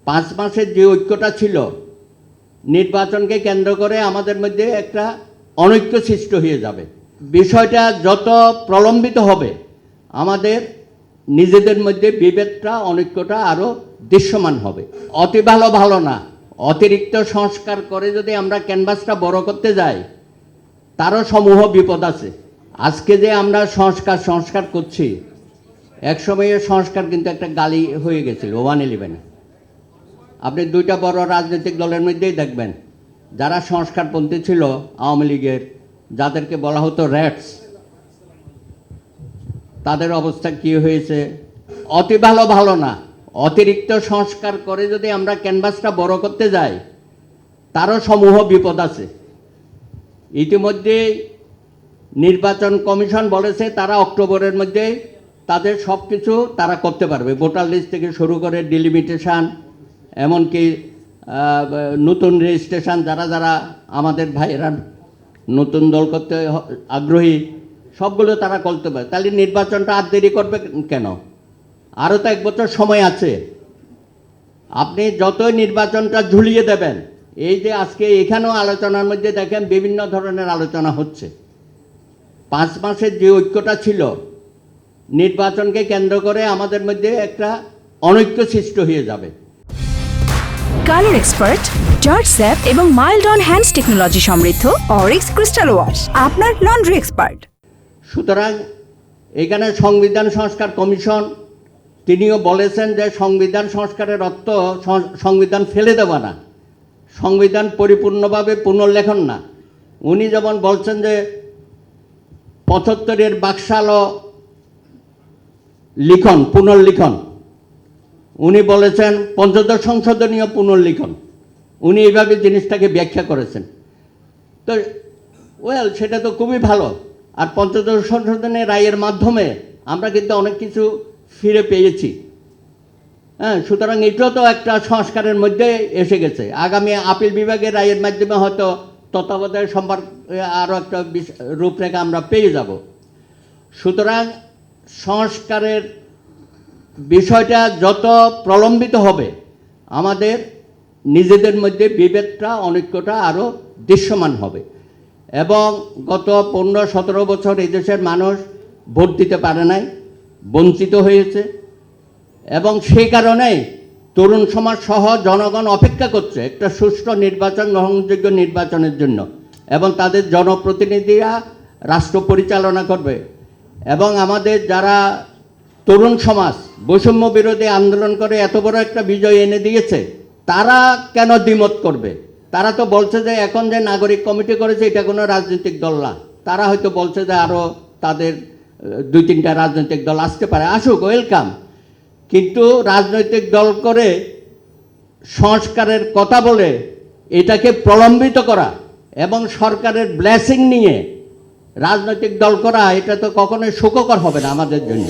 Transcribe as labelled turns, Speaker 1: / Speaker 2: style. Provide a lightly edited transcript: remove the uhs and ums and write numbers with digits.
Speaker 1: 5 মাসের যে ঐক্যটা ছিল, নির্বাচনকে কেন্দ্র করে আমাদের মধ্যে একটা অনৈক্য সৃষ্টি হয়ে যাবে। বিষয়টা যত প্রলম্বিত হবে, আমাদের নিজেদের মধ্যে বিভেদটা, অনৈক্যটা আরও দৃশ্যমান হবে। অতি ভালো ভালো না, অতিরিক্ত সংস্কার করে যদি আমরা ক্যানভাসটা বড় করতে যাই, তারও সমূহ বিপদ আছে। আজকে যে আমরা সংস্কার করছি, একসময়ের সংস্কার কিন্তু একটা গালি হয়ে গেছিল 111-এ। আপনি দুইটা বড় রাজনৈতিক দলের মধ্যেই দেখবেন, যারা সংস্কারপন্থী ছিল আওয়ামী লীগের, যাদেরকে বলা হতো র্যাটস, তাদের অবস্থা কী হয়েছে। অতি ভালো ভালো না, অতিরিক্ত সংস্কার করে যদি আমরা ক্যানভাসটা বড় করতে যাই, তারও সমূহ বিপদ আছে। ইতিমধ্যে নির্বাচন কমিশন বলেছে তারা অক্টোবরের মধ্যে তাদের সব কিছু তারা করতে পারবে, ভোটার লিস্ট থেকে শুরু করে ডিলিমিটেশন, এমনকি নতুন রেজিস্ট্রেশন, যারা যারা আমাদের ভাইয়েরা নতুন দল করতে আগ্রহী, সবগুলো তারা করতে পারে। তাহলে নির্বাচনটা আর দেরি করবে কেন? আরও তো 1 বছর সময় আছে। আপনি যতই নির্বাচনটা ঝুলিয়ে দেবেন, এই যে আজকে এখানেও আলোচনার মধ্যে দেখেন বিভিন্ন ধরনের আলোচনা হচ্ছে। 5 মাসের যে ঐক্যটা ছিল, নির্বাচনকে কেন্দ্র করে আমাদের মধ্যে একটা অনৈক্য সৃষ্টি হয়ে যাবে।
Speaker 2: কালার এক্সপার্ট, জর্জ স্যাপ এবং মাইল্ড অন হ্যান্ডস টেকনোলজি সমৃদ্ধ অরিক্স ক্রিস্টাল ওয়াশ আপনার লন্ড্রি এক্সপার্ট।
Speaker 1: সুতরাং এখানে সংবিধান সংস্কার কমিশন তিনিও বলেছেন যে সংবিধান সংস্কারের অর্থ সংবিধান ফেলে দেওয়া না, সংবিধান পরিপূর্ণভাবে পুনর্লেখন না। উনি যেমন বলছেন যে 75-এর বাকশাল লিখন, পুনর্লিখন, উনি বলেছেন পঞ্চদশ সংশোধনীয় পুনর্লিখন। উনি এইভাবে জিনিসটাকে ব্যাখ্যা করেছেন। তো সেটা তো খুবই ভালো। আর পঞ্চদশ সংশোধনের রায়ের মাধ্যমে আমরা কিন্তু অনেক কিছু ফিরে পেয়েছি। হ্যাঁ, সুতরাং এটাও তো একটা সংস্কারের মধ্যে এসে গেছে। আগামী আপিল বিভাগের রায়ের মাধ্যমে হয়তো তত্ত্বাবধায়ক সম্পর্কে আরও একটা রূপরেখা আমরা পেয়ে যাব। সুতরাং সংস্কারের বিষয়টা যত প্রলম্বিত হবে, আমাদের নিজেদের মধ্যে বিভেদটা, অনৈক্যটা আরও দৃশ্যমান হবে। এবং গত 15-17 বছর এই দেশের মানুষ ভোট দিতে পারে নাই, বঞ্চিত হয়েছে, এবং সেই কারণেই তরুণ সমাজ সহ জনগণ অপেক্ষা করছে একটা সুষ্ঠু নির্বাচন, গ্রহণযোগ্য নির্বাচনের জন্য, এবং তাদের জনপ্রতিনিধিরা রাষ্ট্র পরিচালনা করবে। এবং আমাদের যারা তরুণ সমাজ বৈষম্য বিরোধী আন্দোলন করে এত বড় একটা বিজয় এনে দিয়েছে, তারা কেন দ্বিমত করবে? তারা তো বলছে যে এখন যে নাগরিক কমিটি করেছে এটা কোনো রাজনৈতিক দল না। তারা হয়তো বলছে যে আরও তাদের 2-3টা রাজনৈতিক দল আসতে পারে, আসুক, ওয়েলকাম। কিন্তু রাজনৈতিক দল করে সংস্কারের কথা বলে এটাকে প্রলম্বিত করা এবং সরকারের ব্লেসিং নিয়ে রাজনৈতিক দল করা, এটা তো কখনোই সুখকর হবে না আমাদের জন্য।